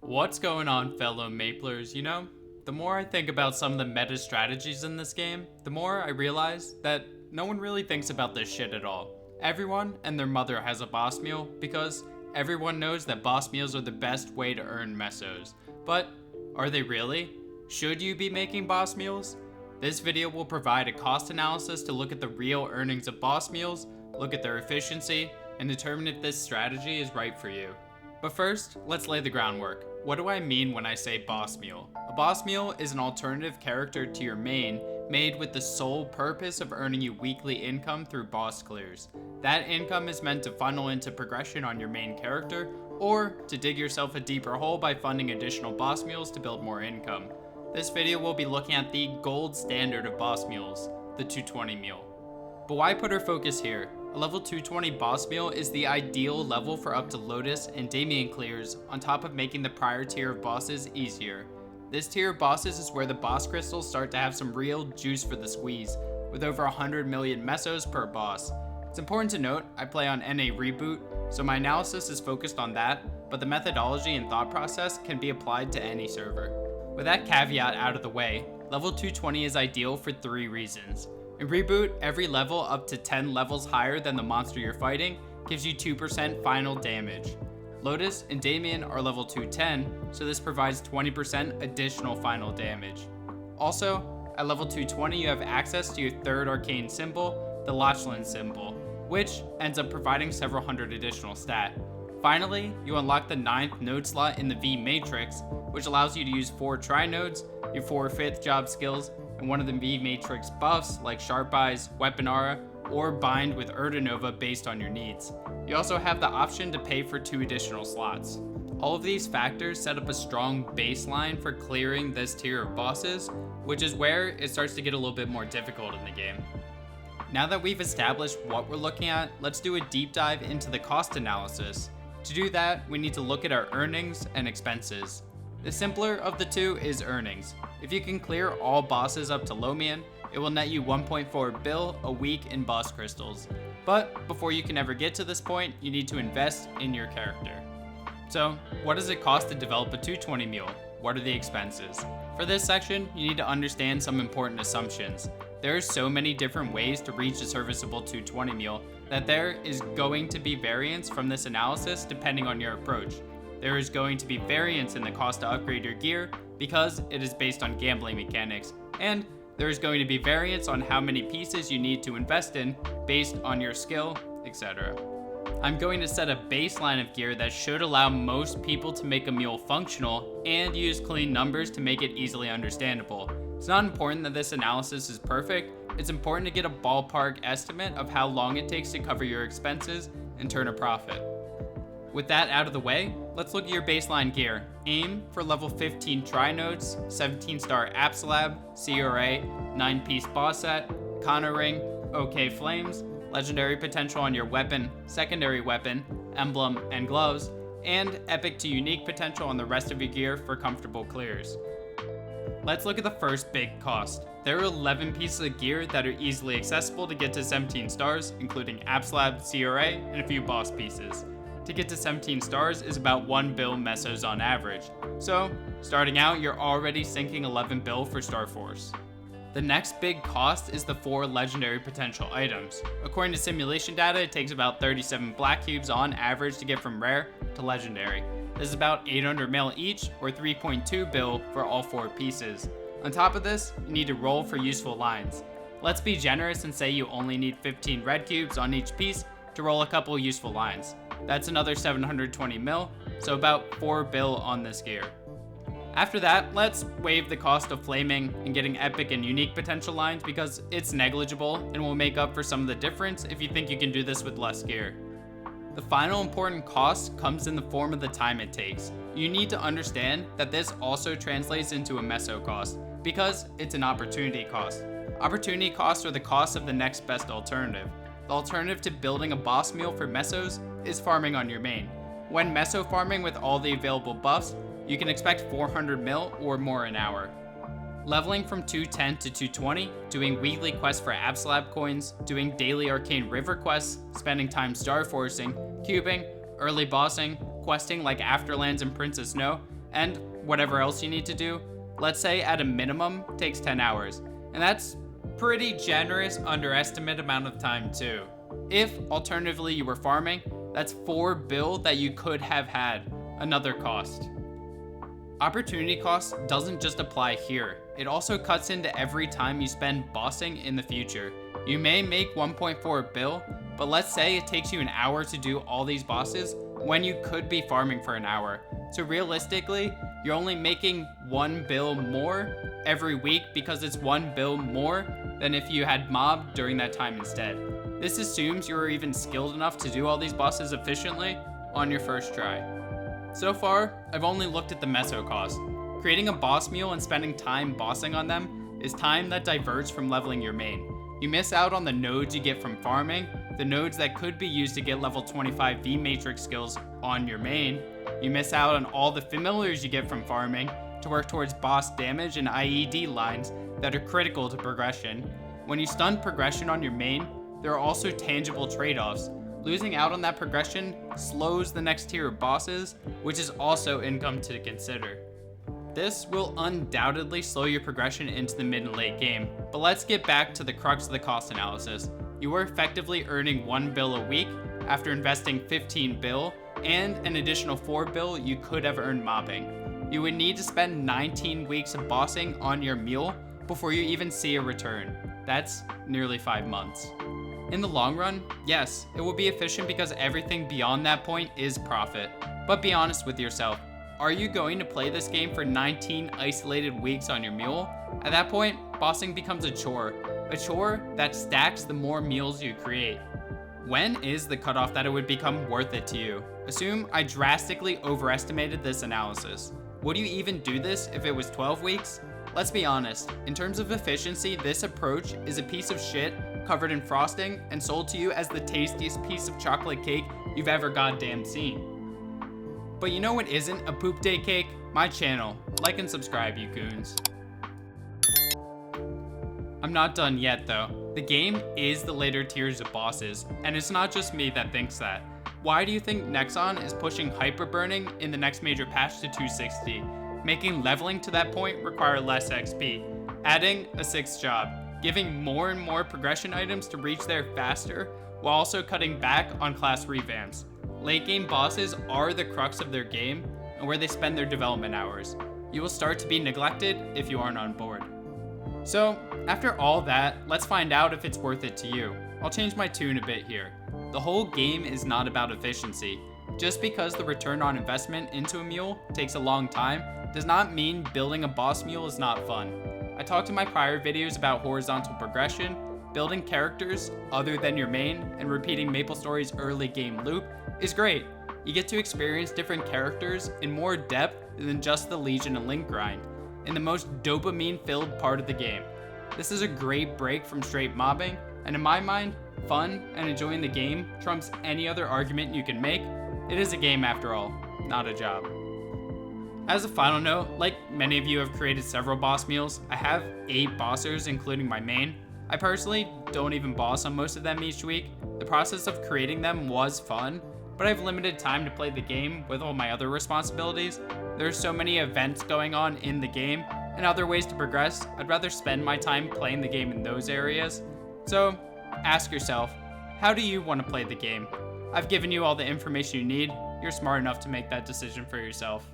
What's going on, fellow Maplers? The more I think about some of the meta strategies in this game, the more I realize that no one really thinks about this shit at all. Everyone and their mother has a boss mule because everyone knows that boss mules are the best way to earn mesos. But are they really? Should you be making boss mules? This video will provide a cost analysis to look at the real earnings of boss mules, look at their efficiency, and determine if this strategy is right for you. But first, let's lay the groundwork. What do I mean when I say boss mule? A boss mule is an alternative character to your main, made with the sole purpose of earning you weekly income through boss clears. That income is meant to funnel into progression on your main character, or to dig yourself a deeper hole by funding additional boss mules to build more income. This video will be looking at the gold standard of boss mules, the 220 mule. But why put our focus here? A level 220 boss mule is the ideal level for up to Lotus and Damien clears, on top of making the prior tier of bosses easier. This tier of bosses is where the boss crystals start to have some real juice for the squeeze, with over 100 million mesos per boss. It's important to note, I play on NA Reboot, so my analysis is focused on that, but the methodology and thought process can be applied to any server. With that caveat out of the way, level 220 is ideal for 3 reasons. In Reboot, every level up to 10 levels higher than the monster you're fighting gives you 2% final damage. Lotus and Damien are level 210, so this provides 20% additional final damage. Also, at level 220 you have access to your third arcane symbol, the Lachlan symbol, which ends up providing several hundred additional stat. Finally, you unlock the 9th node slot in the V Matrix, which allows you to use 4 tri-nodes, your 4 5th job skills, and one of the V Matrix buffs like Sharp Eyes, Weapon Aura, or Bind with Urdinova based on your needs. You also have the option to pay for 2 additional slots. All of these factors set up a strong baseline for clearing this tier of bosses, which is where it starts to get a little bit more difficult in the game. Now that we've established what we're looking at, let's do a deep dive into the cost analysis. To do that, we need to look at our earnings and expenses. The simpler of the two is earnings. If you can clear all bosses up to Lomian, it will net you 1.4 bill a week in boss crystals. But before you can ever get to this point, you need to invest in your character. So, what does it cost to develop a 220 mule? What are the expenses? For this section, you need to understand some important assumptions. There are so many different ways to reach a serviceable 220 mule that there is going to be variance from this analysis depending on your approach. There is going to be variance in the cost to upgrade your gear because it is based on gambling mechanics, and there is going to be variance on how many pieces you need to invest in based on your skill, etc. I'm going to set a baseline of gear that should allow most people to make a mule functional and use clean numbers to make it easily understandable. It's not important that this analysis is perfect, it's important to get a ballpark estimate of how long it takes to cover your expenses and turn a profit. With that out of the way, let's look at your baseline gear. Aim for level 15 tri-nodes, 17-star Apslab, CRA, 9-piece boss set, Kana ring, OK flames, legendary potential on your weapon, secondary weapon, emblem, and gloves, and epic to unique potential on the rest of your gear for comfortable clears. Let's look at the first big cost. There are 11 pieces of gear that are easily accessible to get to 17 stars, including Apslab, CRA, and a few boss pieces. To get to 17 stars is about 1 bill mesos on average. So, starting out, you're already sinking 11 bill for Star Force. The next big cost is the 4 legendary potential items. According to simulation data, it takes about 37 black cubes on average to get from rare to legendary. This is about 800 mil each, or 3.2 bill for all 4 pieces. On top of this, you need to roll for useful lines. Let's be generous and say you only need 15 red cubes on each piece to roll a couple useful lines. That's another 720 mil, so about 4 bill on this gear. After that, let's waive the cost of flaming and getting epic and unique potential lines because it's negligible and will make up for some of the difference if you think you can do this with less gear. The final important cost comes in the form of the time it takes. You need to understand that this also translates into a meso cost because it's an opportunity cost. Opportunity costs are the cost of the next best alternative. The alternative to building a boss mule for mesos is farming on your main. When meso farming with all the available buffs, you can expect 400 mil or more an hour. Leveling from 210 to 220, doing weekly quests for Absolab coins, doing daily arcane river quests, spending time star forcing, cubing, early bossing, questing like Afterlands and Princess Snow, and whatever else you need to do, let's say at a minimum, takes 10 hours. And that's pretty generous underestimate amount of time too. If alternatively you were farming, that's 4 bill that you could have had, another cost. Opportunity cost doesn't just apply here, it also cuts into every time you spend bossing in the future. You may make 1.4 bill, but let's say it takes you an hour to do all these bosses when you could be farming for an hour. So realistically, you're only making 1 bill more every week because it's 1 bill more than if you had mobbed during that time instead. This assumes you're even skilled enough to do all these bosses efficiently on your first try. So far, I've only looked at the meso cost. Creating a boss mule and spending time bossing on them is time that diverts from leveling your main. You miss out on the nodes you get from farming, the nodes that could be used to get level 25 V matrix skills on your main. You miss out on all the familiars you get from farming to work towards boss damage and IED lines that are critical to progression. When you stun progression on your main, there are also tangible trade-offs. Losing out on that progression slows the next tier of bosses, which is also income to consider. This will undoubtedly slow your progression into the mid and late game, but let's get back to the crux of the cost analysis. You are effectively earning 1 bill a week after investing 15 bill and an additional 4 bill you could have earned mobbing. You would need to spend 19 weeks of bossing on your mule before you even see a return. That's nearly 5 months. In the long run, yes, it will be efficient because everything beyond that point is profit. But be honest with yourself. Are you going to play this game for 19 isolated weeks on your mule? At that point, bossing becomes a chore that stacks the more mules you create. When is the cutoff that it would become worth it to you? Assume I drastically overestimated this analysis. Would you even do this if it was 12 weeks? Let's be honest, in terms of efficiency, this approach is a piece of shit covered in frosting and sold to you as the tastiest piece of chocolate cake you've ever goddamn seen. But you know what isn't a poop day cake? My channel. Like and subscribe, you goons. I'm not done yet though. The game is the later tiers of bosses, and it's not just me that thinks that. Why do you think Nexon is pushing hyper burning in the next major patch to 260, making leveling to that point require less XP, adding a 6th job, giving more and more progression items to reach there faster, while also cutting back on class revamps? Late game bosses are the crux of their game and where they spend their development hours. You will start to be neglected if you aren't on board. So, after all that, let's find out if it's worth it to you. I'll change my tune a bit here. The whole game is not about efficiency. Just because the return on investment into a mule takes a long time does not mean building a boss mule is not fun. I talked in my prior videos about horizontal progression, building characters other than your main, and repeating MapleStory's early game loop is great. You get to experience different characters in more depth than just the Legion and Link grind, in the most dopamine-filled part of the game. This is a great break from straight mobbing, and in my mind, fun and enjoying the game trumps any other argument you can make. It is a game after all, not a job. As a final note, like many of you have created several boss mules, I have 8 bossers including my main. I personally don't even boss on most of them each week. The process of creating them was fun, but I have limited time to play the game with all my other responsibilities. There's so many events going on in the game and other ways to progress. I'd rather spend my time playing the game in those areas. So ask yourself, how do you want to play the game? I've given you all the information you need. You're smart enough to make that decision for yourself.